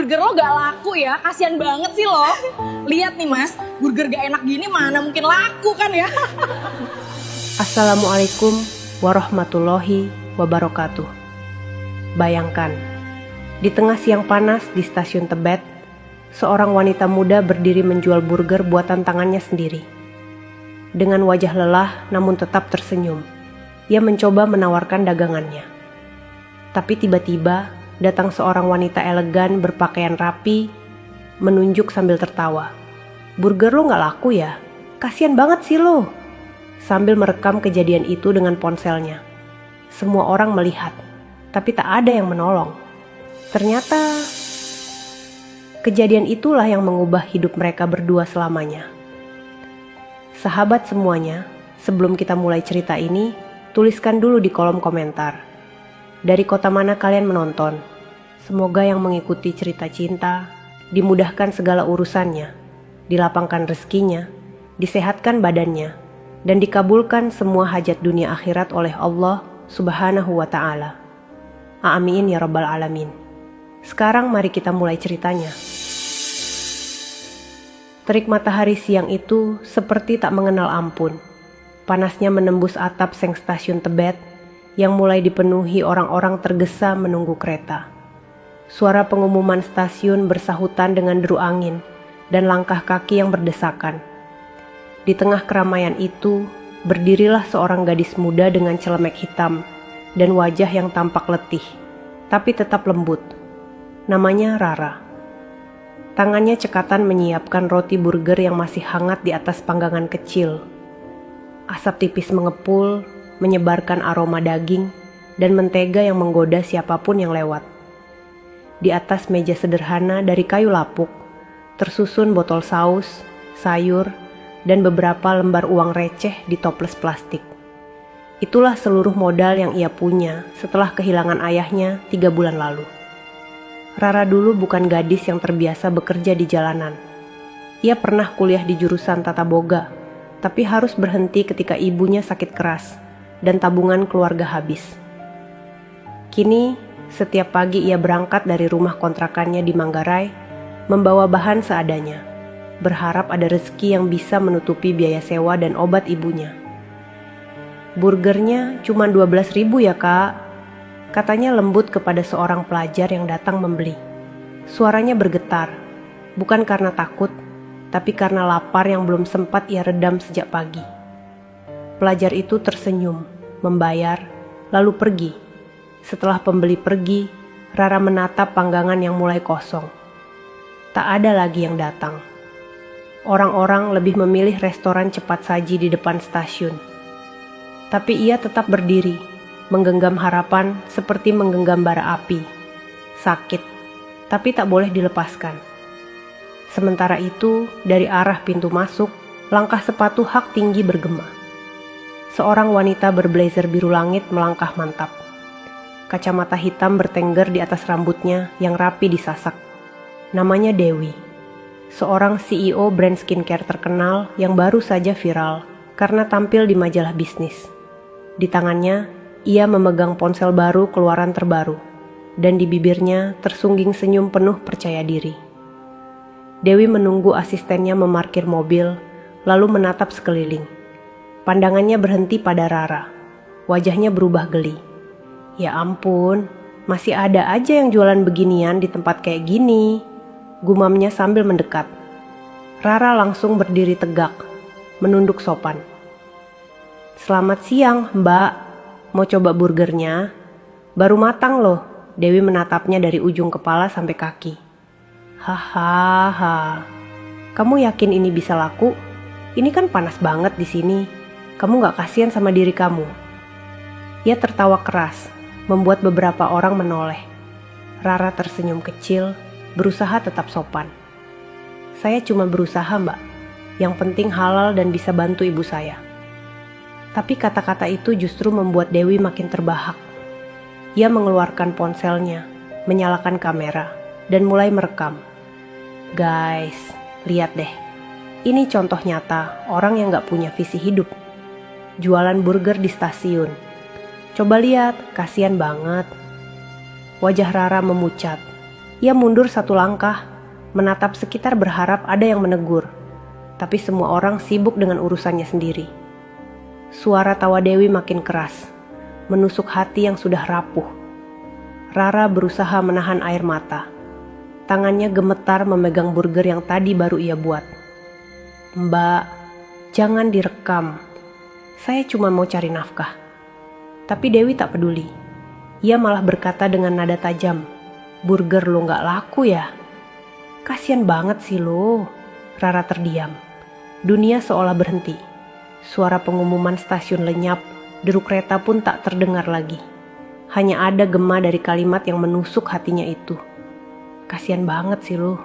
burger lo gak laku ya, kasihan banget sih lo. Lihat nih mas, burger gak enak gini mana mungkin laku kan ya. Assalamualaikum warahmatullahi wabarakatuh. Bayangkan, di tengah siang panas di stasiun Tebet, seorang wanita muda berdiri menjual burger buatan tangannya sendiri. Dengan wajah lelah namun tetap tersenyum, ia mencoba menawarkan dagangannya. Tapi tiba-tiba datang seorang wanita elegan berpakaian rapi, menunjuk sambil tertawa. "Burger lo gak laku ya? Kasian banget sih lo." Sambil merekam kejadian itu dengan ponselnya. Semua orang melihat, tapi tak ada yang menolong. Ternyata kejadian itulah yang mengubah hidup mereka berdua selamanya. Sahabat semuanya, sebelum kita mulai cerita ini, tuliskan dulu di kolom komentar. Dari kota mana kalian menonton? Semoga yang mengikuti cerita cinta dimudahkan segala urusannya, dilapangkan rezekinya, disehatkan badannya, dan dikabulkan semua hajat dunia akhirat oleh Allah Subhanahu wa Ta'ala. Amin ya Rabbal Alamin. Sekarang mari kita mulai ceritanya. Terik matahari siang itu seperti tak mengenal ampun. Panasnya menembus atap seng stasiun Tebet yang mulai dipenuhi orang-orang tergesa menunggu kereta. Suara pengumuman stasiun bersahutan dengan deru angin dan langkah kaki yang berdesakan. Di tengah keramaian itu, berdirilah seorang gadis muda dengan celemek hitam dan wajah yang tampak letih, tapi tetap lembut. Namanya Rara. Tangannya cekatan menyiapkan roti burger yang masih hangat di atas panggangan kecil. Asap tipis mengepul, menyebarkan aroma daging dan mentega yang menggoda siapapun yang lewat. Di atas meja sederhana dari kayu lapuk, tersusun botol saus, sayur, dan beberapa lembar uang receh di toples plastik. Itulah seluruh modal yang ia punya setelah kehilangan ayahnya 3 bulan lalu. Rara dulu bukan gadis yang terbiasa bekerja di jalanan. Ia pernah kuliah di jurusan tata boga, tapi harus berhenti ketika ibunya sakit keras dan tabungan keluarga habis. Kini, setiap pagi ia berangkat dari rumah kontrakannya di Manggarai, membawa bahan seadanya, berharap ada rezeki yang bisa menutupi biaya sewa dan obat ibunya. "Burgernya cuma 12.000 ya kak," katanya lembut kepada seorang pelajar yang datang membeli. Suaranya bergetar, bukan karena takut, tapi karena lapar yang belum sempat ia redam sejak pagi. Pelajar itu tersenyum, membayar, lalu pergi. Setelah pembeli pergi, Rara menatap panggangan yang mulai kosong. Tak ada lagi yang datang. Orang-orang lebih memilih restoran cepat saji di depan stasiun. Tapi ia tetap berdiri, menggenggam harapan seperti menggenggam bara api. Sakit, tapi tak boleh dilepaskan. Sementara itu, dari arah pintu masuk, langkah sepatu hak tinggi bergema. Seorang wanita berblazer biru langit melangkah mantap. Kacamata hitam bertengger di atas rambutnya yang rapi disasak. Namanya Dewi, seorang CEO brand skincare terkenal yang baru saja viral karena tampil di majalah bisnis. Di tangannya, ia memegang ponsel baru keluaran terbaru, dan di bibirnya tersungging senyum penuh percaya diri. Dewi menunggu asistennya memarkir mobil, lalu menatap sekeliling. Pandangannya berhenti pada Rara. Wajahnya berubah geli. "Ya ampun, masih ada aja yang jualan beginian di tempat kayak gini," gumamnya sambil mendekat. Rara langsung berdiri tegak, menunduk sopan. "Selamat siang, Mbak. Mau coba burgernya? Baru matang loh." Dewi menatapnya dari ujung kepala sampai kaki. "Hahaha. Kamu yakin ini bisa laku? Ini kan panas banget di sini. Kamu gak kasihan sama diri kamu?" Ia tertawa keras, membuat beberapa orang menoleh. Rara tersenyum kecil, berusaha tetap sopan. "Saya cuma berusaha, Mbak. Yang penting halal dan bisa bantu ibu saya." Tapi kata-kata itu justru membuat Dewi makin terbahak. Ia mengeluarkan ponselnya, menyalakan kamera, dan mulai merekam. "Guys, lihat deh. Ini contoh nyata orang yang gak punya visi hidup. Jualan burger di stasiun. Coba lihat, kasihan banget." Wajah Rara memucat. Ia mundur satu langkah, menatap sekitar berharap ada yang menegur. Tapi semua orang sibuk dengan urusannya sendiri. Suara tawa Dewi makin keras, menusuk hati yang sudah rapuh. Rara berusaha menahan air mata. Tangannya gemetar memegang burger yang tadi baru ia buat. "Mbak, jangan direkam. Saya cuma mau cari nafkah." Tapi Dewi tak peduli. Ia malah berkata dengan nada tajam, "Burger lo gak laku ya? Kasian banget sih lo." Rara terdiam. Dunia seolah berhenti. Suara pengumuman stasiun lenyap, deru kereta pun tak terdengar lagi. Hanya ada gema dari kalimat yang menusuk hatinya itu. "Kasian banget sih lo."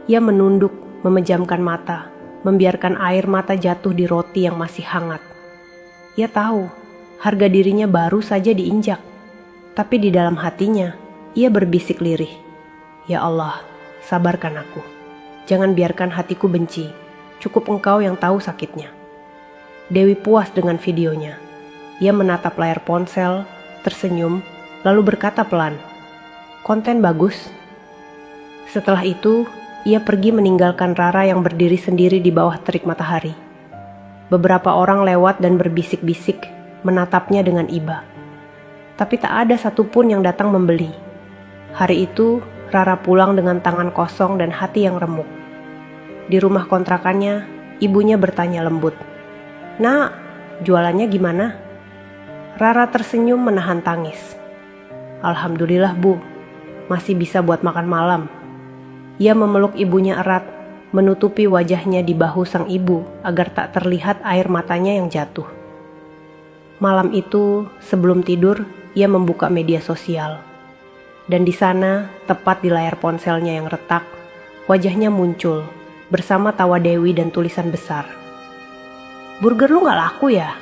Ia menunduk, memejamkan mata, membiarkan air mata jatuh di roti yang masih hangat. Ia tahu, harga dirinya baru saja diinjak. Tapi di dalam hatinya, ia berbisik lirih. "Ya Allah, sabarkan aku. Jangan biarkan hatiku benci. Cukup Engkau yang tahu sakitnya." Dewi puas dengan videonya. Ia menatap layar ponsel, tersenyum, lalu berkata pelan, "Konten bagus." Setelah itu, ia pergi meninggalkan Rara yang berdiri sendiri di bawah terik matahari. Beberapa orang lewat dan berbisik-bisik, menatapnya dengan iba. Tapi tak ada satupun yang datang membeli. Hari itu, Rara pulang dengan tangan kosong dan hati yang remuk. Di rumah kontrakannya, ibunya bertanya lembut, "Nak, jualannya gimana?" Rara tersenyum menahan tangis. "Alhamdulillah Bu, masih bisa buat makan malam." Ia memeluk ibunya erat, menutupi wajahnya di bahu sang ibu agar tak terlihat air matanya yang jatuh. Malam itu, sebelum tidur, ia membuka media sosial. Dan di sana, tepat di layar ponselnya yang retak, wajahnya muncul, bersama tawa Dewi dan tulisan besar. "Burger lu gak laku ya?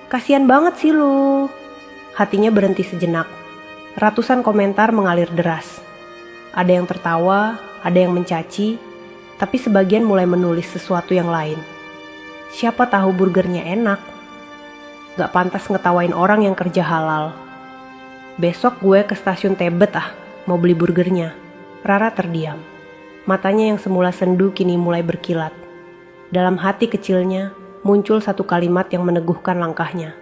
Kasian banget sih lu." Hatinya berhenti sejenak. Ratusan komentar mengalir deras. Ada yang tertawa, ada yang mencaci, tapi sebagian mulai menulis sesuatu yang lain. Siapa tahu burgernya enak. Gak pantas ngetawain orang yang kerja halal. "Besok gue ke stasiun Tebet mau beli burgernya." Rara terdiam. Matanya yang semula sendu kini mulai berkilat. Dalam hati kecilnya muncul satu kalimat yang meneguhkan langkahnya.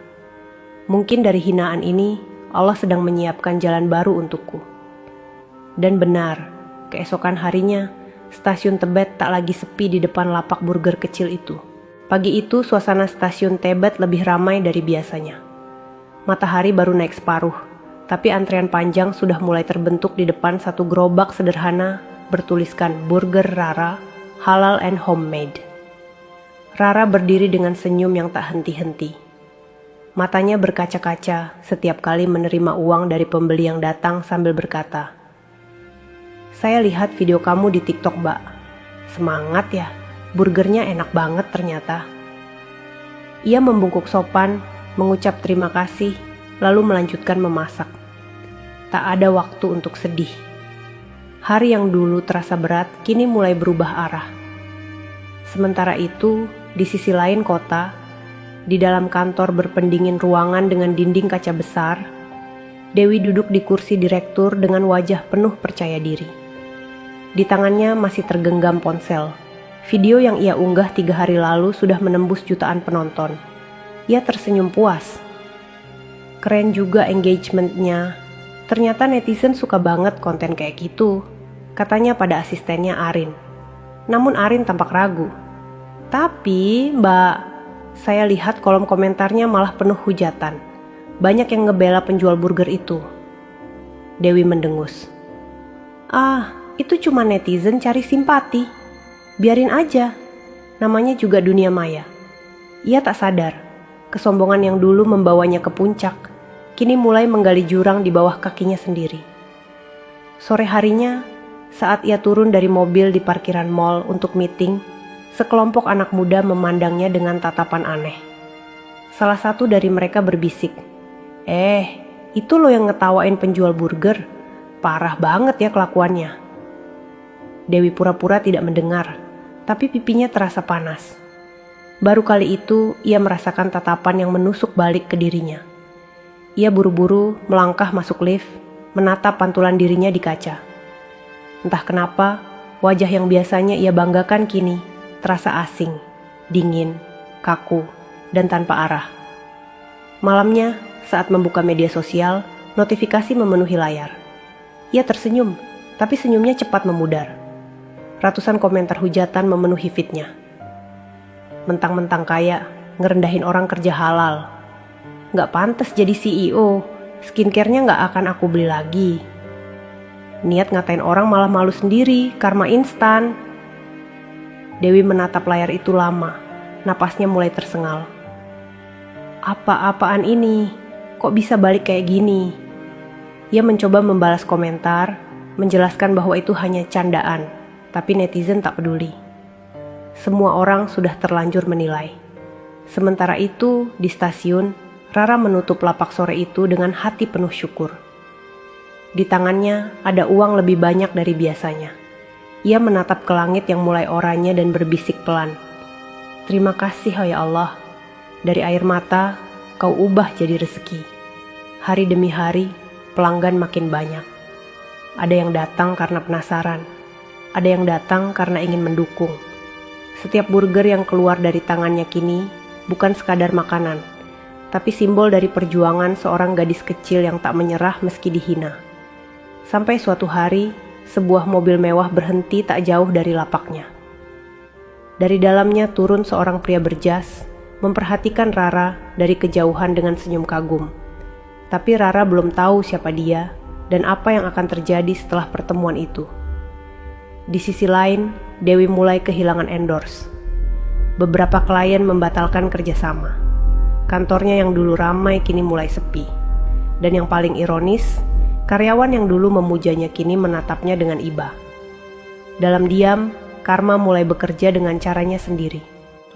Mungkin dari hinaan ini Allah sedang menyiapkan jalan baru untukku. Dan benar, keesokan harinya stasiun Tebet tak lagi sepi di depan lapak burger kecil itu. Pagi itu suasana stasiun Tebet lebih ramai dari biasanya. Matahari baru naik separuh, tapi antrean panjang sudah mulai terbentuk di depan satu gerobak sederhana bertuliskan Burger Rara, Halal and Homemade. Rara berdiri dengan senyum yang tak henti-henti. Matanya berkaca-kaca setiap kali menerima uang dari pembeli yang datang sambil berkata, "Saya lihat video kamu di TikTok, Mbak. Semangat ya, burgernya enak banget ternyata." Ia membungkuk sopan, mengucap terima kasih, lalu melanjutkan memasak. Tak ada waktu untuk sedih. Hari yang dulu terasa berat, kini mulai berubah arah. Sementara itu, di sisi lain kota, di dalam kantor berpendingin ruangan dengan dinding kaca besar, Dewi duduk di kursi direktur dengan wajah penuh percaya diri. Di tangannya masih tergenggam ponsel. Video yang ia unggah 3 hari lalu sudah menembus jutaan penonton. Ia tersenyum puas. Keren juga engagementnya. Ternyata netizen suka banget konten kayak gitu, katanya pada asistennya Arin. Namun Arin tampak ragu. "Tapi Mbak, saya lihat kolom komentarnya malah penuh hujatan. Banyak yang ngebela penjual burger itu." Dewi mendengus. Itu cuma netizen cari simpati. Biarin aja. Namanya juga dunia maya." Ia tak sadar, kesombongan yang dulu membawanya ke puncak, kini mulai menggali jurang di bawah kakinya sendiri. Sore harinya, saat ia turun dari mobil di parkiran mall untuk meeting, sekelompok anak muda memandangnya dengan tatapan aneh. Salah satu dari mereka berbisik, "Itu lo yang ngetawain penjual burger? Parah banget ya kelakuannya." Dewi pura-pura tidak mendengar, tapi pipinya terasa panas. Baru kali itu ia merasakan tatapan yang menusuk balik ke dirinya. Ia buru-buru melangkah masuk lift, menatap pantulan dirinya di kaca. Entah kenapa, wajah yang biasanya ia banggakan kini terasa asing, dingin, kaku, dan tanpa arah. Malamnya, saat membuka media sosial, notifikasi memenuhi layar. Ia tersenyum, tapi senyumnya cepat memudar. Ratusan komentar hujatan memenuhi feed-nya. Mentang-mentang kaya, ngerendahin orang kerja halal. Nggak pantas jadi CEO, skincare-nya nggak akan aku beli lagi. Niat ngatain orang malah malu sendiri, karma instan. Dewi menatap layar itu lama, napasnya mulai tersengal. Apa-apaan ini? Kok bisa balik kayak gini? Ia mencoba membalas komentar, menjelaskan bahwa itu hanya candaan, tapi netizen tak peduli. Semua orang sudah terlanjur menilai. Sementara itu, di stasiun, Rara menutup lapak sore itu dengan hati penuh syukur. Di tangannya ada uang lebih banyak dari biasanya. Ia menatap ke langit yang mulai oranye dan berbisik pelan. Terima kasih, ya Allah. Dari air mata, kau ubah jadi rezeki. Hari demi hari, pelanggan makin banyak. Ada yang datang karena penasaran. Ada yang datang karena ingin mendukung. Setiap burger yang keluar dari tangannya kini bukan sekadar makanan, tapi simbol dari perjuangan seorang gadis kecil yang tak menyerah meski dihina. Sampai suatu hari, sebuah mobil mewah berhenti tak jauh dari lapaknya. Dari dalamnya turun seorang pria berjas, memperhatikan Rara dari kejauhan dengan senyum kagum. Tapi Rara belum tahu siapa dia dan apa yang akan terjadi setelah pertemuan itu. Di sisi lain, Dewi mulai kehilangan endorse. Beberapa klien membatalkan kerjasama. Kantornya yang dulu ramai kini mulai sepi. Dan yang paling ironis, karyawan yang dulu memujanya kini menatapnya dengan iba. Dalam diam, Karma mulai bekerja dengan caranya sendiri.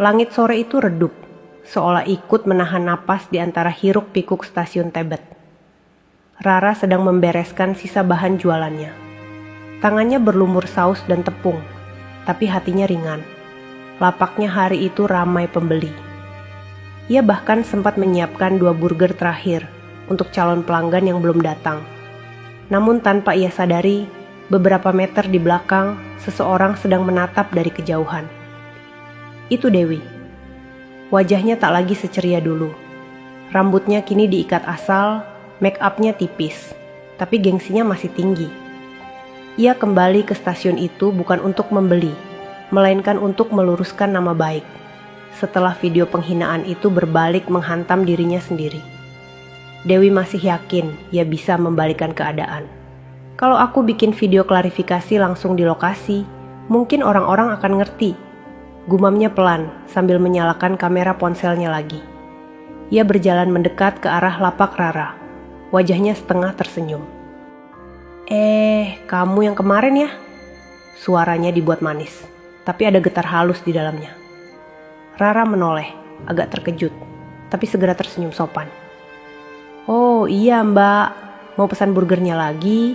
Langit sore itu redup, seolah ikut menahan napas di antara hiruk-pikuk stasiun Tebet. Rara sedang membereskan sisa bahan jualannya. Tangannya berlumur saus dan tepung, tapi hatinya ringan. Lapaknya hari itu ramai pembeli. Ia bahkan sempat menyiapkan 2 burger terakhir untuk calon pelanggan yang belum datang. Namun tanpa ia sadari, beberapa meter di belakang, seseorang sedang menatap dari kejauhan. Itu Dewi. Wajahnya tak lagi seceria dulu. Rambutnya kini diikat asal, make up-nya tipis, tapi gengsinya masih tinggi. Ia kembali ke stasiun itu bukan untuk membeli, melainkan untuk meluruskan nama baik. Setelah video penghinaan itu berbalik menghantam dirinya sendiri. Dewi masih yakin ia bisa membalikan keadaan. Kalau aku bikin video klarifikasi langsung di lokasi, mungkin orang-orang akan ngerti. Gumamnya pelan sambil menyalakan kamera ponselnya lagi. Ia berjalan mendekat ke arah lapak Rara. Wajahnya setengah tersenyum. Kamu yang kemarin ya? Suaranya dibuat manis, tapi ada getar halus di dalamnya. Rara menoleh, agak terkejut, tapi segera tersenyum sopan. Oh iya mbak, mau pesan burgernya lagi?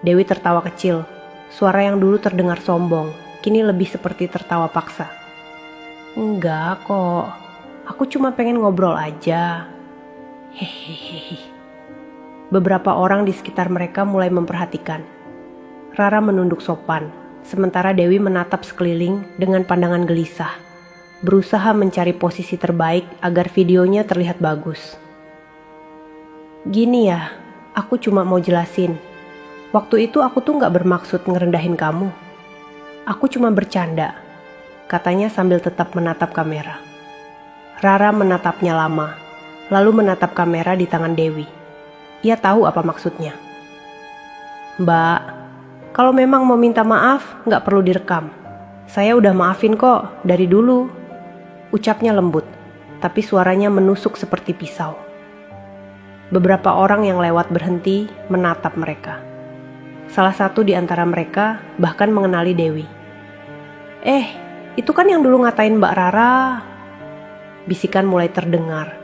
Dewi tertawa kecil, suara yang dulu terdengar sombong, kini lebih seperti tertawa paksa. Enggak kok, aku cuma pengen ngobrol aja. Hehehe. Beberapa orang di sekitar mereka mulai memperhatikan. Rara menunduk sopan, sementara Dewi menatap sekeliling dengan pandangan gelisah, berusaha mencari posisi terbaik agar videonya terlihat bagus. Gini ya, aku cuma mau jelasin. Waktu itu aku tuh gak bermaksud ngerendahin kamu. Aku cuma bercanda, katanya sambil tetap menatap kamera. Rara menatapnya lama, lalu menatap kamera di tangan Dewi. Ia tahu apa maksudnya. Mbak, kalau memang mau minta maaf, gak perlu direkam. Saya udah maafin kok, dari dulu. Ucapnya lembut, tapi suaranya menusuk seperti pisau. Beberapa orang yang lewat berhenti menatap mereka. Salah satu di antara mereka bahkan mengenali Dewi. Itu kan yang dulu ngatain Mbak Rara. Bisikan mulai terdengar.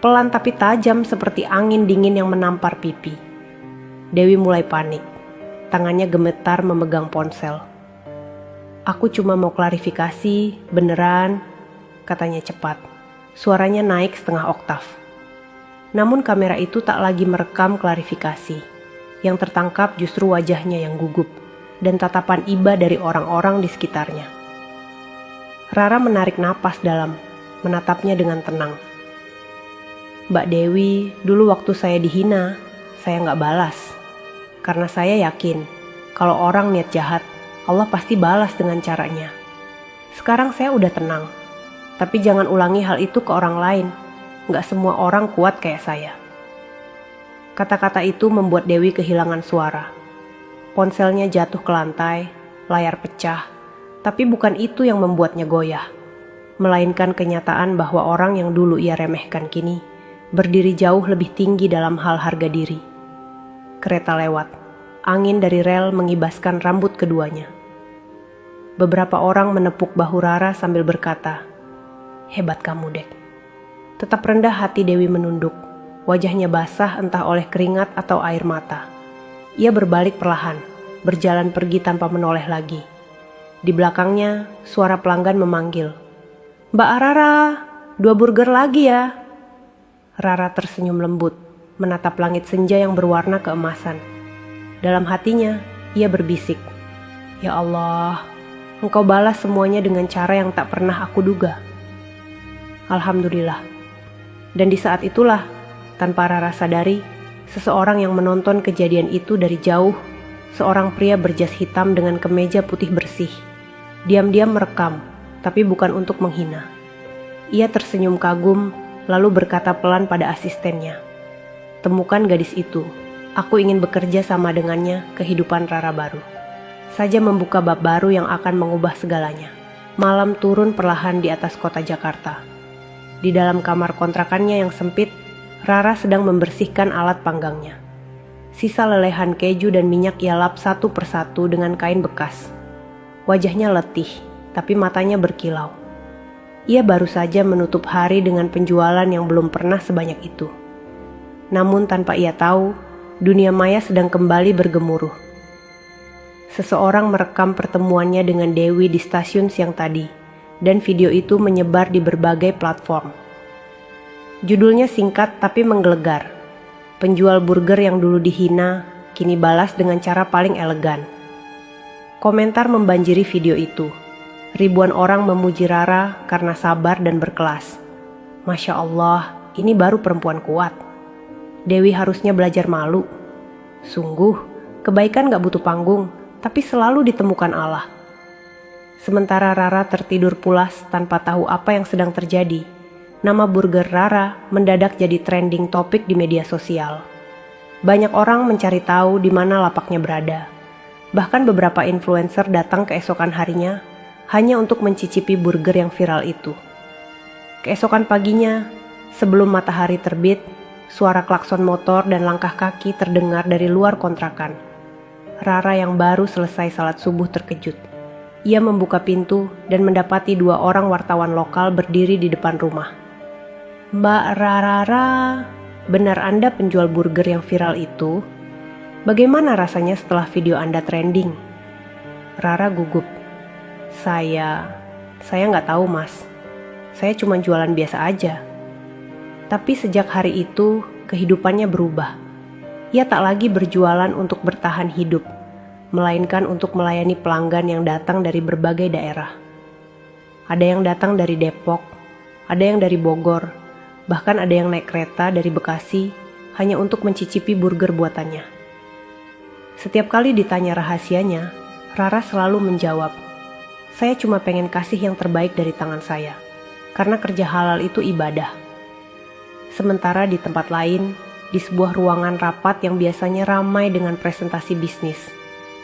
Pelan tapi tajam seperti angin dingin yang menampar pipi. Dewi mulai panik. Tangannya gemetar memegang ponsel. Aku cuma mau klarifikasi, beneran, katanya cepat. Suaranya naik setengah oktav. Namun kamera itu tak lagi merekam klarifikasi. Yang tertangkap justru wajahnya yang gugup. dan tatapan iba dari orang-orang di sekitarnya. Rara menarik napas dalam, menatapnya dengan tenang. Mbak Dewi, dulu waktu saya dihina, saya nggak balas. Karena saya yakin, kalau orang niat jahat, Allah pasti balas dengan caranya. Sekarang saya udah tenang, tapi jangan ulangi hal itu ke orang lain. Nggak semua orang kuat kayak saya. Kata-kata itu membuat Dewi kehilangan suara. Ponselnya jatuh ke lantai, layar pecah, tapi bukan itu yang membuatnya goyah. Melainkan kenyataan bahwa orang yang dulu ia remehkan kini berdiri jauh lebih tinggi dalam hal harga diri. Kereta lewat, angin dari rel mengibaskan rambut keduanya. Beberapa orang menepuk bahu Rara sambil berkata, "Hebat kamu, Dek." Tetap rendah hati Dewi menunduk, wajahnya basah entah oleh keringat atau air mata. Ia berbalik perlahan, berjalan pergi tanpa menoleh lagi. Di belakangnya, suara pelanggan memanggil, "Mbak Rara, 2 burger lagi ya." Rara tersenyum lembut, menatap langit senja yang berwarna keemasan. Dalam hatinya, ia berbisik, "Ya Allah, Engkau balas semuanya dengan cara yang tak pernah aku duga." Alhamdulillah. Dan di saat itulah, tanpa Rara sadari, seseorang yang menonton kejadian itu dari jauh, seorang pria berjas hitam dengan kemeja putih bersih, diam-diam merekam, tapi bukan untuk menghina. Ia tersenyum kagum, lalu berkata pelan pada asistennya, "Temukan gadis itu, aku ingin bekerja sama dengannya kehidupan Rara baru." Saja membuka bab baru yang akan mengubah segalanya. Malam turun perlahan di atas kota Jakarta. Di dalam kamar kontrakannya yang sempit, Rara sedang membersihkan alat panggangnya. Sisa lelehan keju dan minyak ia lap satu persatu dengan kain bekas. Wajahnya letih, tapi matanya berkilau. Ia baru saja menutup hari dengan penjualan yang belum pernah sebanyak itu. Namun tanpa ia tahu, dunia maya sedang kembali bergemuruh. Seseorang merekam pertemuannya dengan Dewi di stasiun siang tadi, dan video itu menyebar di berbagai platform. Judulnya singkat tapi menggelegar. Penjual burger yang dulu dihina, kini balas dengan cara paling elegan. Komentar membanjiri video itu. Ribuan orang memuji Rara karena sabar dan berkelas. "Masya Allah, ini baru perempuan kuat. Dewi harusnya belajar malu. Sungguh, kebaikan gak butuh panggung, tapi selalu ditemukan Allah." Sementara Rara tertidur pulas tanpa tahu apa yang sedang terjadi, nama burger Rara mendadak jadi trending topik di media sosial. Banyak orang mencari tahu di mana lapaknya berada. Bahkan beberapa influencer datang keesokan harinya hanya untuk mencicipi burger yang viral itu. Keesokan paginya, sebelum matahari terbit, suara klakson motor dan langkah kaki terdengar dari luar kontrakan. Rara yang baru selesai salat subuh terkejut. Ia membuka pintu dan mendapati 2 orang wartawan lokal berdiri di depan rumah. "Mbak Rara, benar Anda penjual burger yang viral itu? Bagaimana rasanya setelah video Anda trending?" Rara gugup. Saya nggak tahu, Mas. Saya cuma jualan biasa aja." Tapi sejak hari itu, kehidupannya berubah. Ia tak lagi berjualan untuk bertahan hidup, melainkan untuk melayani pelanggan yang datang dari berbagai daerah. Ada yang datang dari Depok, ada yang dari Bogor, bahkan ada yang naik kereta dari Bekasi hanya untuk mencicipi burger buatannya. Setiap kali ditanya rahasianya, Rara selalu menjawab, "Saya cuma pengen kasih yang terbaik dari tangan saya, karena kerja halal itu ibadah." Sementara di tempat lain, di sebuah ruangan rapat yang biasanya ramai dengan presentasi bisnis,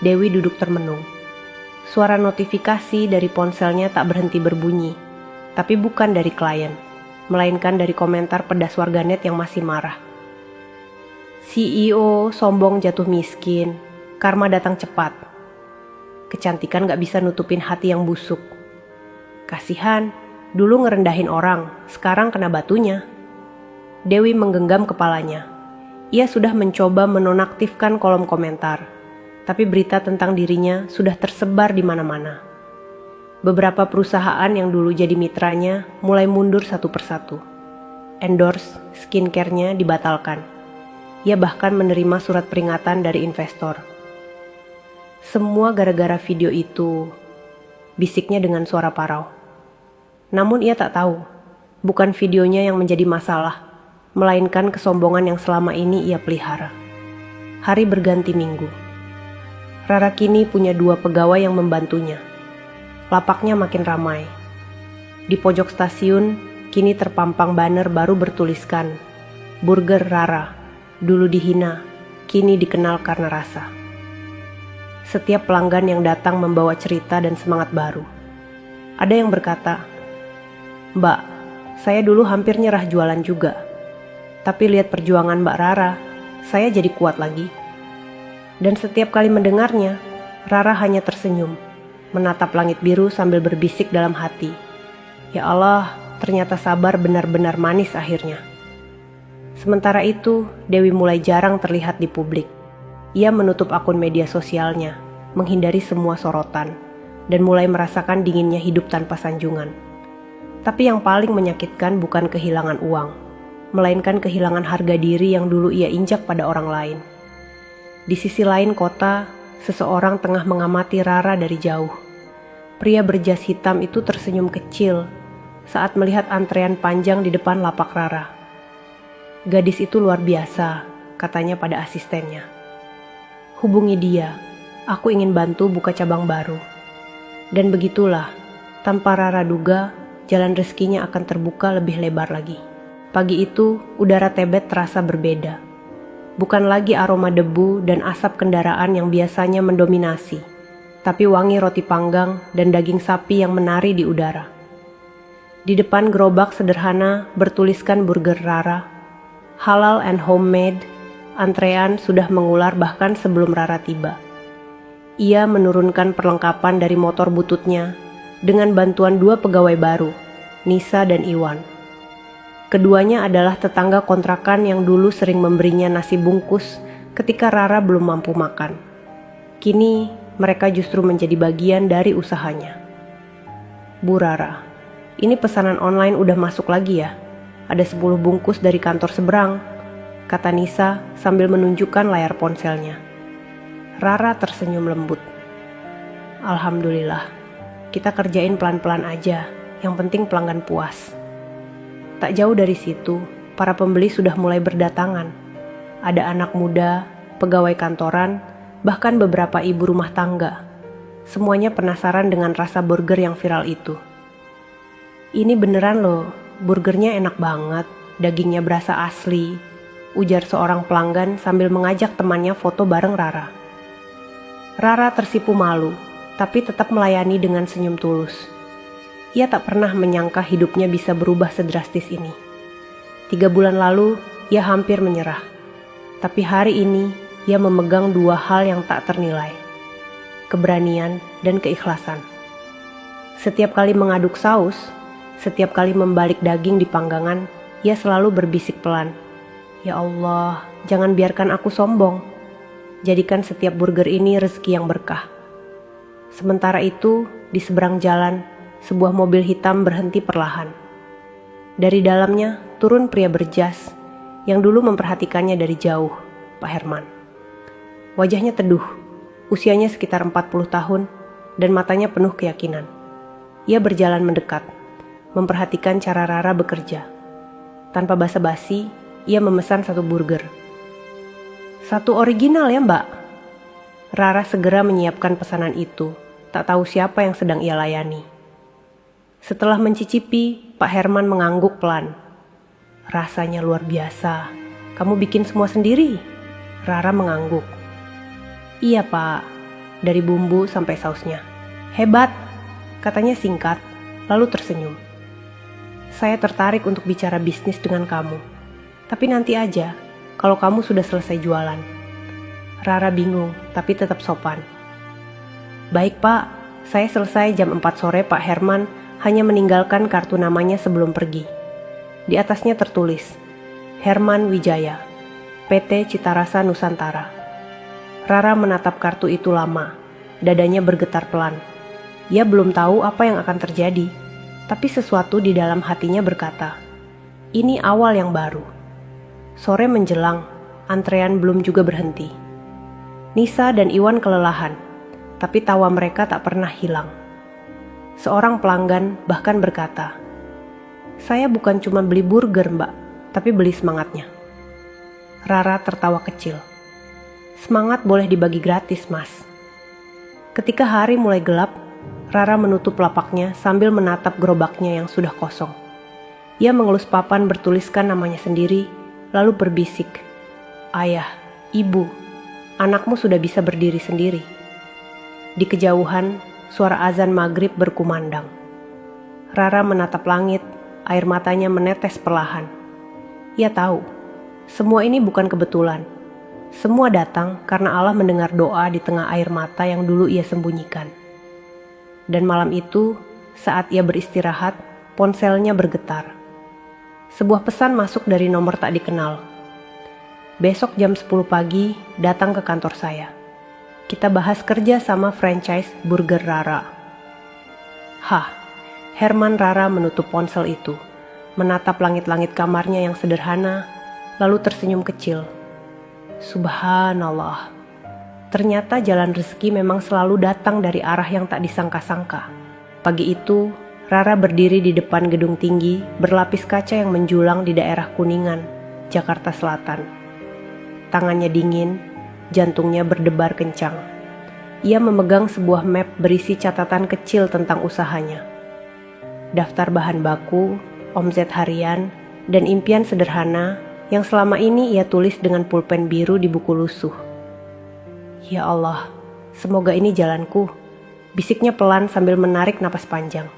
Dewi duduk termenung. Suara notifikasi dari ponselnya tak berhenti berbunyi, tapi bukan dari klien, melainkan dari komentar pedas warganet yang masih marah. "CEO sombong jatuh miskin, karma datang cepat. Kecantikan gak bisa nutupin hati yang busuk. Kasihan, dulu ngerendahin orang, sekarang kena batunya." Dewi menggenggam kepalanya. Ia sudah mencoba menonaktifkan kolom komentar, tapi berita tentang dirinya sudah tersebar di mana-mana. Beberapa perusahaan yang dulu jadi mitranya mulai mundur satu persatu. Endorse skincare-nya dibatalkan. Ia bahkan menerima surat peringatan dari investor. Semua gara-gara video itu, bisiknya dengan suara parau. Namun ia tak tahu, bukan videonya yang menjadi masalah, melainkan kesombongan yang selama ini ia pelihara. Hari berganti minggu. Rara kini punya 2 pegawai yang membantunya. Lapaknya makin ramai. Di pojok stasiun, kini terpampang banner baru bertuliskan, Burger Rara, dulu dihina, kini dikenal karena rasa. Setiap pelanggan yang datang membawa cerita dan semangat baru. Ada yang berkata, "Mbak, saya dulu hampir nyerah jualan juga. Tapi lihat perjuangan Mbak Rara, saya jadi kuat lagi." Dan setiap kali mendengarnya, Rara hanya tersenyum, menatap langit biru sambil berbisik dalam hati, "Ya Allah, ternyata sabar benar-benar manis akhirnya." Sementara itu, Dewi mulai jarang terlihat di publik. Ia menutup akun media sosialnya, menghindari semua sorotan, dan mulai merasakan dinginnya hidup tanpa sanjungan. Tapi yang paling menyakitkan bukan kehilangan uang, melainkan kehilangan harga diri yang dulu ia injak pada orang lain. Di sisi lain kota, seseorang tengah mengamati Rara dari jauh. Pria berjas hitam itu tersenyum kecil saat melihat antrean panjang di depan lapak Rara. "Gadis itu luar biasa," katanya pada asistennya. "Hubungi dia, aku ingin bantu buka cabang baru." Dan begitulah, tanpa Rara duga, jalan rezekinya akan terbuka lebih lebar lagi. Pagi itu, udara Tebet terasa berbeda. Bukan lagi aroma debu dan asap kendaraan yang biasanya mendominasi, tapi wangi roti panggang dan daging sapi yang menari di udara. Di depan gerobak sederhana bertuliskan Burger Rara, halal and homemade. Antrean sudah mengular bahkan sebelum Rara tiba. Ia menurunkan perlengkapan dari motor bututnya dengan bantuan 2 pegawai baru, Nisa dan Iwan. Keduanya adalah tetangga kontrakan yang dulu sering memberinya nasi bungkus ketika Rara belum mampu makan. Kini mereka justru menjadi bagian dari usahanya. "Bu Rara, ini pesanan online udah masuk lagi ya? Ada 10 bungkus dari kantor seberang," kata Nisa sambil menunjukkan layar ponselnya. Rara tersenyum lembut. "Alhamdulillah, kita kerjain pelan-pelan aja, yang penting pelanggan puas." Tak jauh dari situ, para pembeli sudah mulai berdatangan. Ada anak muda, pegawai kantoran, bahkan beberapa ibu rumah tangga. Semuanya penasaran dengan rasa burger yang viral itu. "Ini beneran loh, burgernya enak banget, dagingnya berasa asli," ujar seorang pelanggan sambil mengajak temannya foto bareng Rara. Rara tersipu malu, tapi tetap melayani dengan senyum tulus. Ia tak pernah menyangka hidupnya bisa berubah sedrastis ini. 3 bulan lalu, ia hampir menyerah. Tapi hari ini, ia memegang 2 hal yang tak ternilai. Keberanian dan keikhlasan. Setiap kali mengaduk saus, setiap kali membalik daging di panggangan, ia selalu berbisik pelan, "Ya Allah, jangan biarkan aku sombong. Jadikan setiap burger ini rezeki yang berkah." Sementara itu, di seberang jalan, sebuah mobil hitam berhenti perlahan. Dari dalamnya turun pria berjas yang dulu memperhatikannya dari jauh, Pak Herman. Wajahnya teduh, usianya sekitar 40 tahun, dan matanya penuh keyakinan. Ia berjalan mendekat, memperhatikan cara Rara bekerja. Tanpa basa-basi, ia memesan 1 burger. "1 original ya, Mbak?" Rara segera menyiapkan pesanan itu, tak tahu siapa yang sedang ia layani. Setelah mencicipi, Pak Herman mengangguk pelan. "Rasanya luar biasa. Kamu bikin semua sendiri?" Rara mengangguk. "Iya, Pak. Dari bumbu sampai sausnya." "Hebat," katanya singkat, lalu tersenyum. "Saya tertarik untuk bicara bisnis dengan kamu. Tapi nanti aja, kalau kamu sudah selesai jualan." Rara bingung, tapi tetap sopan. "Baik, Pak. Saya selesai jam 4 sore." Pak Herman hanya meninggalkan kartu namanya sebelum pergi. Di atasnya tertulis, Herman Wijaya, PT Citarasa Nusantara. Rara menatap kartu itu lama, dadanya bergetar pelan. Ia belum tahu apa yang akan terjadi, tapi sesuatu di dalam hatinya berkata, "Ini awal yang baru." Sore menjelang, antrean belum juga berhenti. Nisa dan Iwan kelelahan. tapi tawa mereka tak pernah hilang. Seorang pelanggan bahkan berkata, "Saya bukan cuma beli burger, Mbak, tapi beli semangatnya." Rara tertawa kecil. "Semangat boleh dibagi gratis, Mas." Ketika hari mulai gelap, Rara menutup lapaknya sambil menatap gerobaknya yang sudah kosong. Ia mengelus papan bertuliskan namanya sendiri, lalu berbisik, "Ayah, Ibu, anakmu sudah bisa berdiri sendiri." Di kejauhan, suara azan maghrib berkumandang. Rara menatap langit, air matanya menetes perlahan. Ia tahu, semua ini bukan kebetulan. Semua datang karena Allah mendengar doa di tengah air mata yang dulu ia sembunyikan. Dan malam itu, saat ia beristirahat, ponselnya bergetar. Sebuah pesan masuk dari nomor tak dikenal. "Besok jam 10 pagi, datang ke kantor saya. Kita bahas kerja sama franchise Burger Rara." Hah, Herman Rara menutup ponsel itu, menatap langit-langit kamarnya yang sederhana, lalu tersenyum kecil. Subhanallah, ternyata jalan rezeki memang selalu datang dari arah yang tak disangka-sangka. Pagi itu, Rara berdiri di depan gedung tinggi berlapis kaca yang menjulang di daerah Kuningan, Jakarta Selatan. Tangannya dingin, jantungnya berdebar kencang. Ia memegang sebuah map berisi catatan kecil tentang usahanya. Daftar bahan baku, omset harian, dan impian sederhana yang selama ini ia tulis dengan pulpen biru di buku lusuh. "Ya Allah, semoga ini jalanku," bisiknya pelan sambil menarik napas panjang.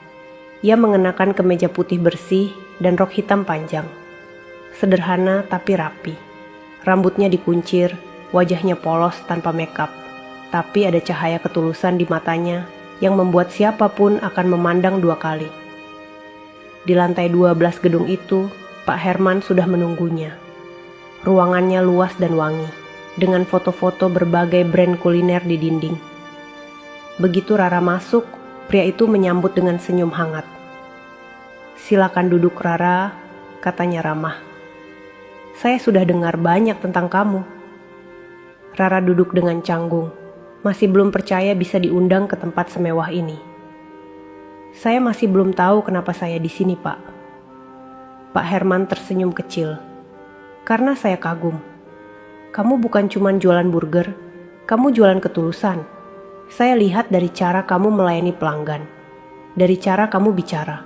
Ia mengenakan kemeja putih bersih dan rok hitam panjang. Sederhana tapi rapi. Rambutnya dikuncir, wajahnya polos tanpa makeup. Tapi ada cahaya ketulusan di matanya yang membuat siapapun akan memandang dua kali. Di lantai 12 gedung itu, Pak Herman sudah menunggunya. Ruangannya luas dan wangi, dengan foto-foto berbagai brand kuliner di dinding. Begitu Rara masuk, pria itu menyambut dengan senyum hangat. "Silakan duduk, Rara," katanya ramah. "Saya sudah dengar banyak tentang kamu." Rara duduk dengan canggung, masih belum percaya bisa diundang ke tempat semewah ini. "Saya masih belum tahu kenapa saya di sini, Pak." Pak Herman tersenyum kecil. "Karena saya kagum. Kamu bukan cuma jualan burger, kamu jualan ketulusan. Saya lihat dari cara kamu melayani pelanggan, dari cara kamu bicara.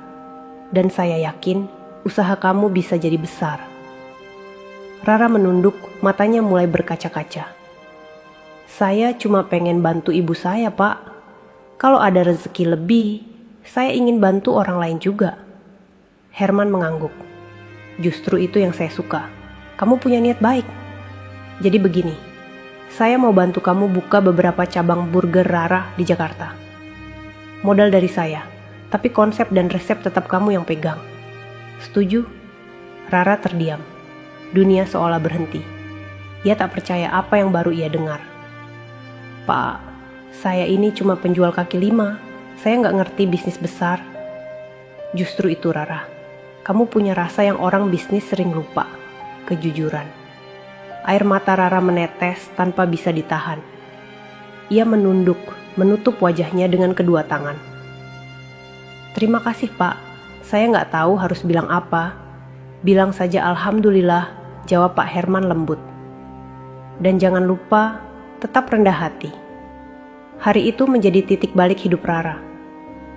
Dan saya yakin usaha kamu bisa jadi besar." Rara menunduk, matanya mulai berkaca-kaca. "Saya cuma pengen bantu ibu saya, Pak. Kalau ada rezeki lebih, saya ingin bantu orang lain juga." Herman mengangguk. "Justru itu yang saya suka. Kamu punya niat baik. Jadi begini, saya mau bantu kamu buka beberapa cabang burger Rara di Jakarta. Modal dari saya, tapi konsep dan resep tetap kamu yang pegang. Setuju?" Rara terdiam. Dunia seolah berhenti. Ia tak percaya apa yang baru ia dengar. "Pak, saya ini cuma penjual kaki lima. Saya nggak ngerti bisnis besar." "Justru itu, Rara. Kamu punya rasa yang orang bisnis sering lupa. Kejujuran." Air mata Rara menetes tanpa bisa ditahan. Ia menunduk, menutup wajahnya dengan kedua tangan. "Terima kasih, Pak. Saya nggak tahu harus bilang apa. Bilang saja alhamdulillah," jawab Pak Herman lembut. "Dan jangan lupa, tetap rendah hati." Hari itu menjadi titik balik hidup Rara.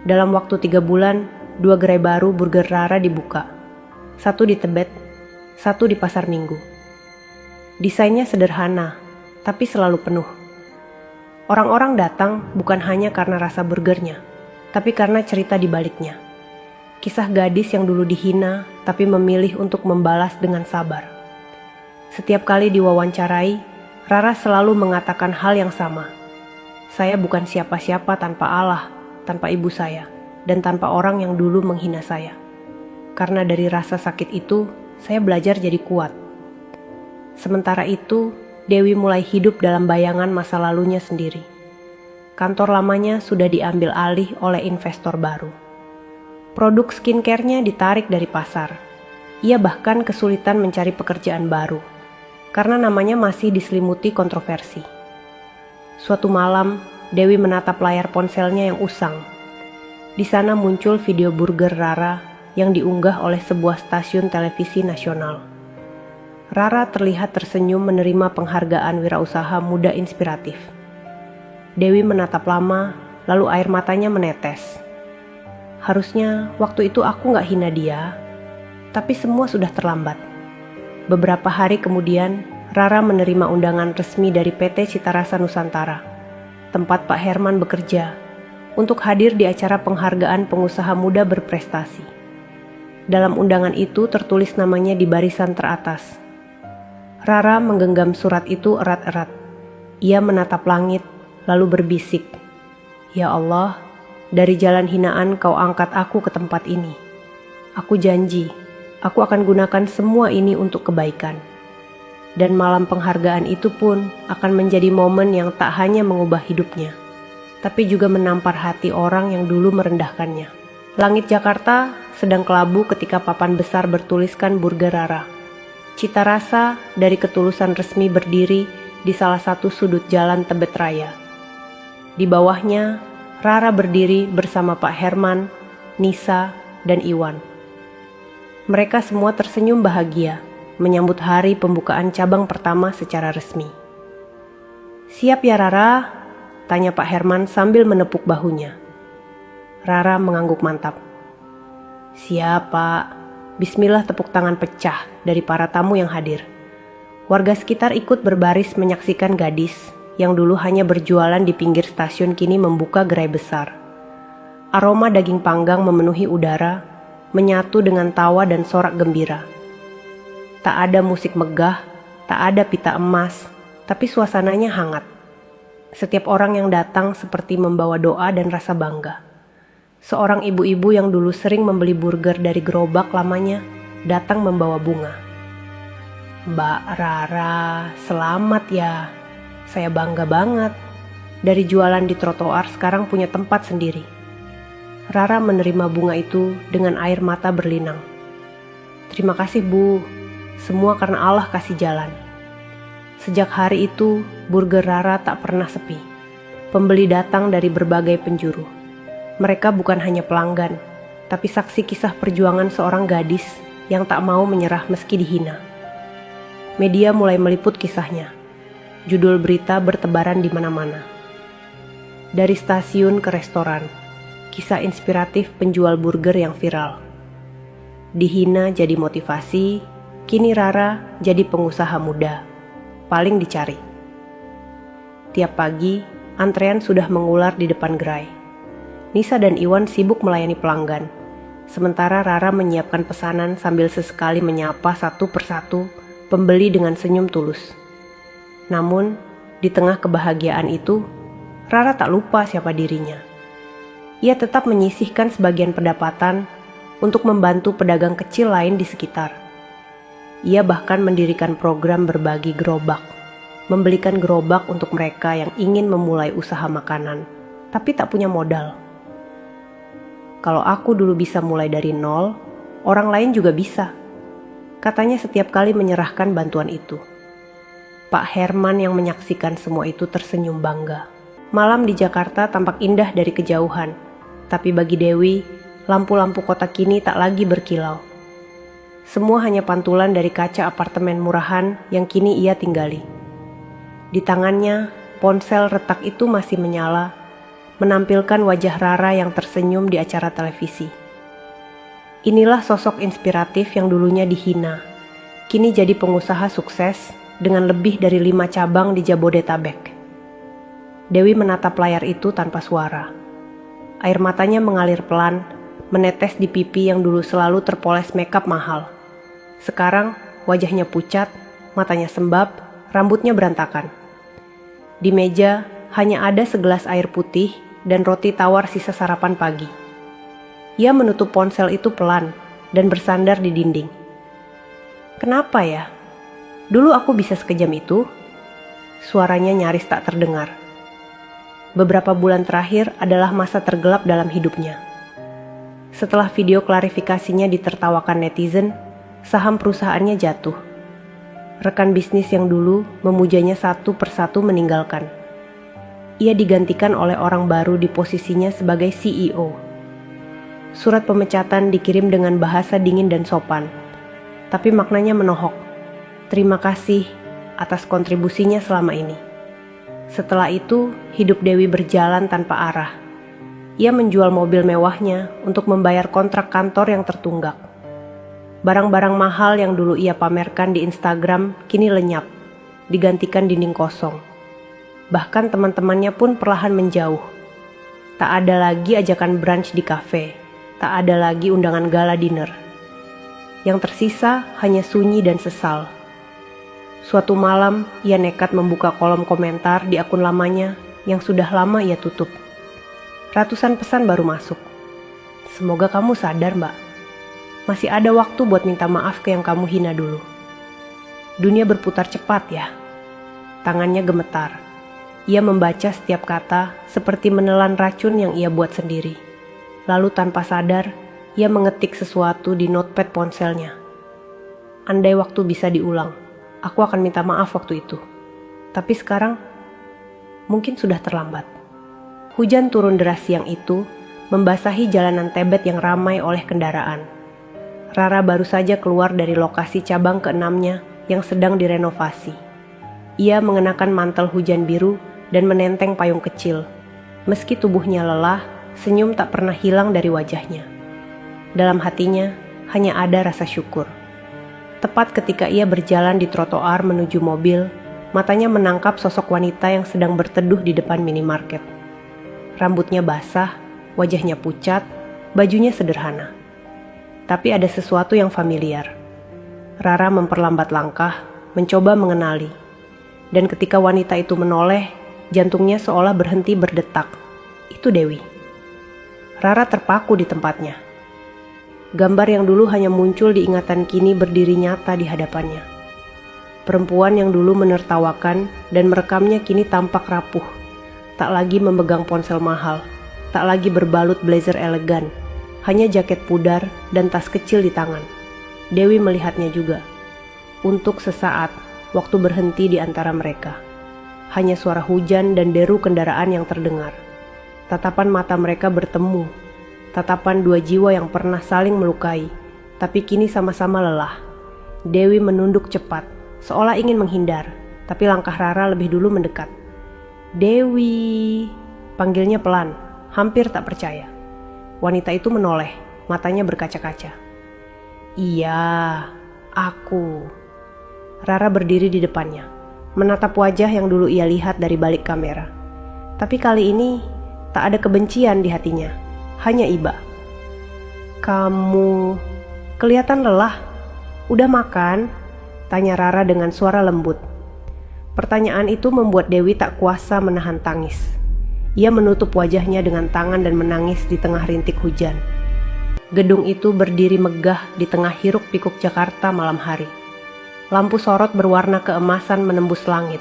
Dalam waktu 3 bulan, 2 gerai baru burger Rara dibuka. 1 di Tebet, 1 di Pasar Minggu. Desainnya sederhana, tapi selalu penuh. Orang-orang datang bukan hanya karena rasa burgernya, tapi karena cerita di baliknya. Kisah gadis yang dulu dihina, tapi memilih untuk membalas dengan sabar. Setiap kali diwawancarai, Rara selalu mengatakan hal yang sama. "Saya bukan siapa-siapa tanpa Allah, tanpa ibu saya, dan tanpa orang yang dulu menghina saya. Karena dari rasa sakit itu, saya belajar jadi kuat." Sementara itu, Dewi mulai hidup dalam bayangan masa lalunya sendiri. Kantor lamanya sudah diambil alih oleh investor baru. Produk skincare-nya ditarik dari pasar. Ia bahkan kesulitan mencari pekerjaan baru, karena namanya masih diselimuti kontroversi. Suatu malam, Dewi menatap layar ponselnya yang usang. Di sana muncul video burger Rara yang diunggah oleh sebuah stasiun televisi nasional. Rara terlihat tersenyum menerima penghargaan wirausaha muda inspiratif. Dewi menatap lama, lalu air matanya menetes. Harusnya waktu itu aku gak hina dia, tapi semua sudah terlambat. Beberapa hari kemudian, Rara menerima undangan resmi dari PT Cita Rasa Nusantara, tempat Pak Herman bekerja, untuk hadir di acara penghargaan pengusaha muda berprestasi. Dalam undangan itu tertulis namanya di barisan teratas. Rara menggenggam surat itu erat-erat. Ia menatap langit, lalu berbisik, "Ya Allah, dari jalan hinaan kau angkat aku ke tempat ini. Aku janji, aku akan gunakan semua ini untuk kebaikan." Dan malam penghargaan itu pun akan menjadi momen yang tak hanya mengubah hidupnya, tapi juga menampar hati orang yang dulu merendahkannya. Langit Jakarta sedang kelabu ketika papan besar bertuliskan Burger Rara. Cita Rasa dari ketulusan resmi berdiri di salah satu sudut jalan Tebet Raya. Di bawahnya, Rara berdiri bersama Pak Herman, Nisa, dan Iwan. Mereka semua tersenyum bahagia menyambut hari pembukaan cabang pertama secara resmi. "Siap ya Rara?" tanya Pak Herman sambil menepuk bahunya. Rara mengangguk mantap. "Siap Pak." Bismillah tepuk tangan pecah dari para tamu yang hadir. Warga sekitar ikut berbaris menyaksikan gadis yang dulu hanya berjualan di pinggir stasiun kini membuka gerai besar. Aroma daging panggang memenuhi udara, menyatu dengan tawa dan sorak gembira. Tak ada musik megah, tak ada pita emas, tapi suasananya hangat. Setiap orang yang datang seperti membawa doa dan rasa bangga. Seorang ibu-ibu yang dulu sering membeli burger dari gerobak lamanya datang membawa bunga. "Mbak Rara, selamat ya. Saya bangga banget. Dari jualan di trotoar sekarang punya tempat sendiri." Rara menerima bunga itu dengan air mata berlinang. "Terima kasih Bu. Semua karena Allah kasih jalan." Sejak hari itu, Burger Rara tak pernah sepi. Pembeli datang dari berbagai penjuru. Mereka bukan hanya pelanggan, tapi saksi kisah perjuangan seorang gadis yang tak mau menyerah meski dihina. Media mulai meliput kisahnya. Judul berita bertebaran di mana-mana. Dari stasiun ke restoran, kisah inspiratif penjual burger yang viral. Dihina jadi motivasi, kini Rara jadi pengusaha muda, paling dicari. Tiap pagi, antrean sudah mengular di depan gerai. Nisa dan Iwan sibuk melayani pelanggan, sementara Rara menyiapkan pesanan sambil sesekali menyapa satu persatu pembeli dengan senyum tulus. Namun, di tengah kebahagiaan itu, Rara tak lupa siapa dirinya. Ia tetap menyisihkan sebagian pendapatan untuk membantu pedagang kecil lain di sekitar. Ia bahkan mendirikan program berbagi gerobak, membelikan gerobak untuk mereka yang ingin memulai usaha makanan, tapi tak punya modal. "Kalau aku dulu bisa mulai dari nol, orang lain juga bisa," katanya setiap kali menyerahkan bantuan itu. Pak Herman yang menyaksikan semua itu tersenyum bangga. Malam di Jakarta tampak indah dari kejauhan, tapi bagi Dewi, lampu-lampu kota kini tak lagi berkilau. Semua hanya pantulan dari kaca apartemen murahan yang kini ia tinggali. Di tangannya, ponsel retak itu masih menyala, menampilkan wajah Rara yang tersenyum di acara televisi. Inilah sosok inspiratif yang dulunya dihina, kini jadi pengusaha sukses dengan lebih dari 5 cabang di Jabodetabek. Dewi menatap layar itu tanpa suara. Air matanya mengalir pelan, menetes di pipi yang dulu selalu terpoles makeup mahal. Sekarang wajahnya pucat, matanya sembab, rambutnya berantakan. Di meja hanya ada segelas air putih dan roti tawar sisa sarapan pagi. Ia menutup ponsel itu pelan dan bersandar di dinding. "Kenapa ya? Dulu aku bisa sekejam itu?" Suaranya nyaris tak terdengar. Beberapa bulan terakhir adalah masa tergelap dalam hidupnya. Setelah video klarifikasinya ditertawakan netizen, saham perusahaannya jatuh. Rekan bisnis yang dulu memujanya satu persatu meninggalkan. ia digantikan oleh orang baru di posisinya sebagai CEO. Surat pemecatan dikirim dengan bahasa dingin dan sopan, tapi maknanya menohok. Terima kasih atas kontribusinya selama ini. Setelah itu, hidup Dewi berjalan tanpa arah. Ia menjual mobil mewahnya untuk membayar kontrak kantor yang tertunggak. Barang-barang mahal yang dulu ia pamerkan di Instagram kini lenyap, digantikan dinding kosong. Bahkan teman-temannya pun perlahan menjauh. Tak ada lagi ajakan brunch di kafe, tak ada lagi undangan gala dinner. Yang tersisa hanya sunyi dan sesal. Suatu malam, ia nekat membuka kolom komentar di akun lamanya yang sudah lama ia tutup. Ratusan pesan baru masuk. Semoga kamu sadar, Mbak. Masih ada waktu buat minta maaf ke yang kamu hina dulu. Dunia berputar cepat ya. Tangannya gemetar. Ia membaca setiap kata seperti menelan racun yang ia buat sendiri. Lalu tanpa sadar, ia mengetik sesuatu di notepad ponselnya. Andai waktu bisa diulang, aku akan minta maaf waktu itu. Tapi sekarang, mungkin sudah terlambat. Hujan turun deras siang itu, membasahi jalanan Tebet yang ramai oleh kendaraan. Rara baru saja keluar dari lokasi cabang ke-6-nya yang sedang direnovasi. Ia mengenakan mantel hujan biru dan menenteng payung kecil. Meski tubuhnya lelah, senyum tak pernah hilang dari wajahnya. Dalam hatinya, hanya ada rasa syukur. Tepat ketika ia berjalan di trotoar menuju mobil, matanya menangkap sosok wanita yang sedang berteduh di depan minimarket. Rambutnya basah, wajahnya pucat, bajunya sederhana. Tapi ada sesuatu yang familiar. Rara memperlambat langkah, mencoba mengenali. Dan ketika wanita itu menoleh, jantungnya seolah berhenti berdetak. Itu Dewi. Rara terpaku di tempatnya. Gambar yang dulu hanya muncul di ingatan kini berdiri nyata di hadapannya. Perempuan yang dulu menertawakan dan merekamnya kini tampak rapuh. Tak lagi memegang ponsel mahal, tak lagi berbalut blazer elegan, hanya jaket pudar dan tas kecil di tangan. Dewi melihatnya juga. Untuk sesaat, waktu berhenti di antara mereka. Hanya suara hujan dan deru kendaraan yang terdengar. Tatapan mata mereka bertemu. Tatapan dua jiwa yang pernah saling melukai, tapi kini sama-sama lelah. Dewi menunduk cepat, seolah ingin menghindar, tapi langkah Rara lebih dulu mendekat. Dewi, panggilnya pelan, hampir tak percaya. Wanita itu menoleh, matanya berkaca-kaca. Iya, aku. Rara berdiri di depannya, menatap wajah yang dulu ia lihat dari balik kamera. Tapi kali ini, tak ada kebencian di hatinya, hanya iba. Kamu kelihatan lelah. Udah makan? Tanya Rara dengan suara lembut. Pertanyaan itu membuat Dewi tak kuasa menahan tangis. Ia menutup wajahnya dengan tangan dan menangis di tengah rintik hujan. Gedung itu berdiri megah di tengah hiruk-pikuk Jakarta malam hari. Lampu sorot berwarna keemasan menembus langit.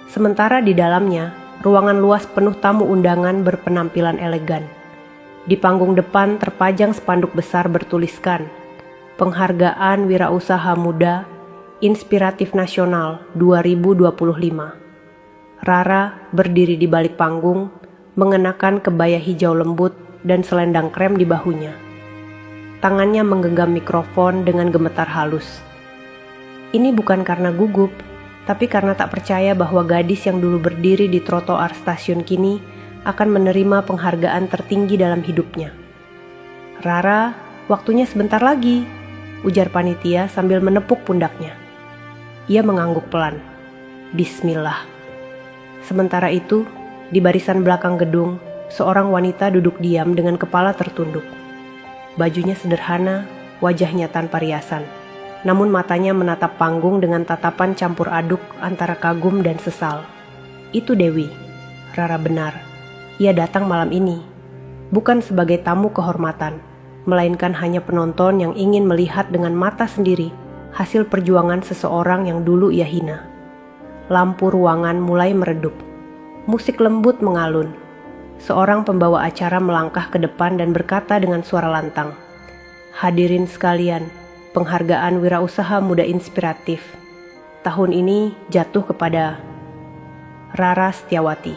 Sementara di dalamnya, ruangan luas penuh tamu undangan berpenampilan elegan. Di panggung depan terpajang spanduk besar bertuliskan, Penghargaan Wirausaha Muda Inspiratif Nasional 2025. Rara berdiri di balik panggung, mengenakan kebaya hijau lembut dan selendang krem di bahunya. Tangannya menggenggam mikrofon dengan gemetar halus. Ini bukan karena gugup, tapi karena tak percaya bahwa gadis yang dulu berdiri di trotoar stasiun kini akan menerima penghargaan tertinggi dalam hidupnya. Rara, waktunya sebentar lagi, ujar panitia sambil menepuk pundaknya. Ia mengangguk pelan. Bismillah. Sementara itu, di barisan belakang gedung, seorang wanita duduk diam dengan kepala tertunduk. Bajunya sederhana, wajahnya tanpa riasan. Namun matanya menatap panggung dengan tatapan campur aduk antara kagum dan sesal. Itu Dewi. Rara benar. Ia datang malam ini. Bukan sebagai tamu kehormatan, melainkan hanya penonton yang ingin melihat dengan mata sendiri hasil perjuangan seseorang yang dulu ia hina. Lampu ruangan mulai meredup. Musik lembut mengalun. Seorang pembawa acara melangkah ke depan dan berkata dengan suara lantang, "Hadirin sekalian, Penghargaan Wirausaha Muda Inspiratif tahun ini jatuh kepada Rara Setiawati."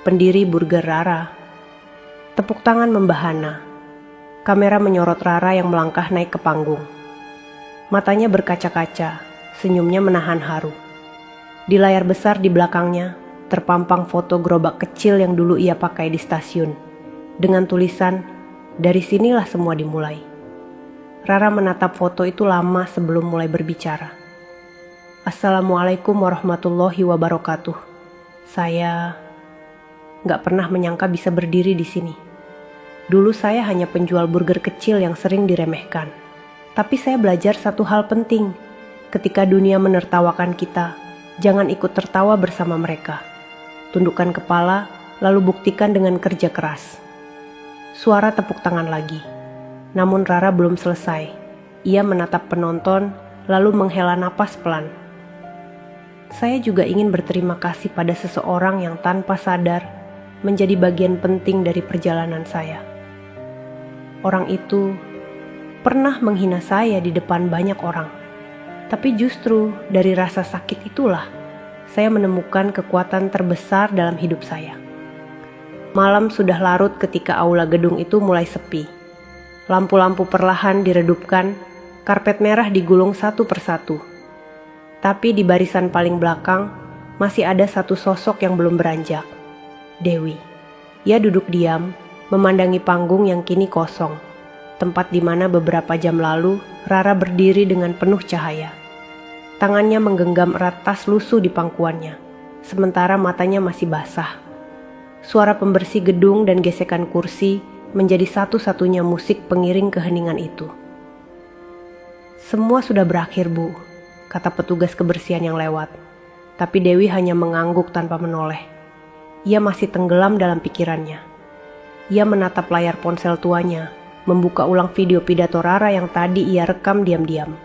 pendiri Burger Rara. Tepuk tangan membahana. Kamera menyorot Rara yang melangkah naik ke panggung. Matanya berkaca-kaca, senyumnya menahan haru. Di layar besar di belakangnya, terpampang foto gerobak kecil yang dulu ia pakai di stasiun. Dengan tulisan, "Dari sinilah semua dimulai." Rara menatap foto itu lama sebelum mulai berbicara. "Assalamualaikum warahmatullahi wabarakatuh. Saya nggak pernah menyangka bisa berdiri di sini. Dulu saya hanya penjual burger kecil yang sering diremehkan. Tapi saya belajar satu hal penting. Ketika dunia menertawakan kita, jangan ikut tertawa bersama mereka. Tundukkan kepala, lalu buktikan dengan kerja keras." Suara tepuk tangan lagi. Namun Rara belum selesai. Ia menatap penonton, lalu menghela napas pelan. "Saya juga ingin berterima kasih pada seseorang yang tanpa sadar menjadi bagian penting dari perjalanan saya. Orang itu pernah menghina saya di depan banyak orang. Tapi justru dari rasa sakit itulah saya menemukan kekuatan terbesar dalam hidup saya." Malam sudah larut ketika aula gedung itu mulai sepi. Lampu-lampu perlahan diredupkan, karpet merah digulung satu persatu. Tapi di barisan paling belakang masih ada satu sosok yang belum beranjak. Dewi. Ia duduk diam, memandangi panggung yang kini kosong. Tempat di mana beberapa jam lalu Rara berdiri dengan penuh cahaya. Tangannya menggenggam erat tas lusuh di pangkuannya, sementara matanya masih basah. Suara pembersih gedung dan gesekan kursi menjadi satu-satunya musik pengiring keheningan itu. "Semua sudah berakhir, Bu," kata petugas kebersihan yang lewat. Tapi Dewi hanya mengangguk tanpa menoleh. Ia masih tenggelam dalam pikirannya. Ia menatap layar ponsel tuanya, membuka ulang video pidato Rara yang tadi ia rekam diam-diam.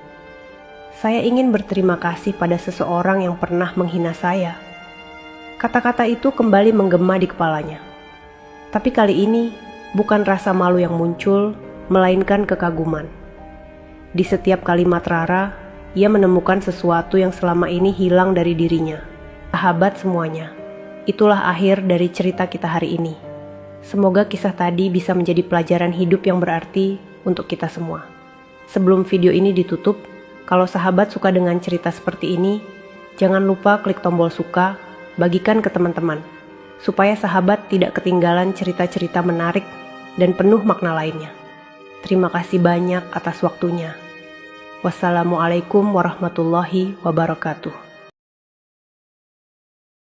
"Saya ingin berterima kasih pada seseorang yang pernah menghina saya." Kata-kata itu kembali menggema di kepalanya. Tapi kali ini bukan rasa malu yang muncul, melainkan kekaguman. Di setiap kalimat Rara, ia menemukan sesuatu yang selama ini hilang dari dirinya. Sahabat semuanya. Itulah akhir dari cerita kita hari ini. Semoga kisah tadi bisa menjadi pelajaran hidup yang berarti untuk kita semua. Sebelum video ini ditutup, kalau sahabat suka dengan cerita seperti ini, jangan lupa klik tombol suka, bagikan ke teman-teman, supaya sahabat tidak ketinggalan cerita-cerita menarik dan penuh makna lainnya. Terima kasih banyak atas waktunya. Wassalamualaikum warahmatullahi wabarakatuh.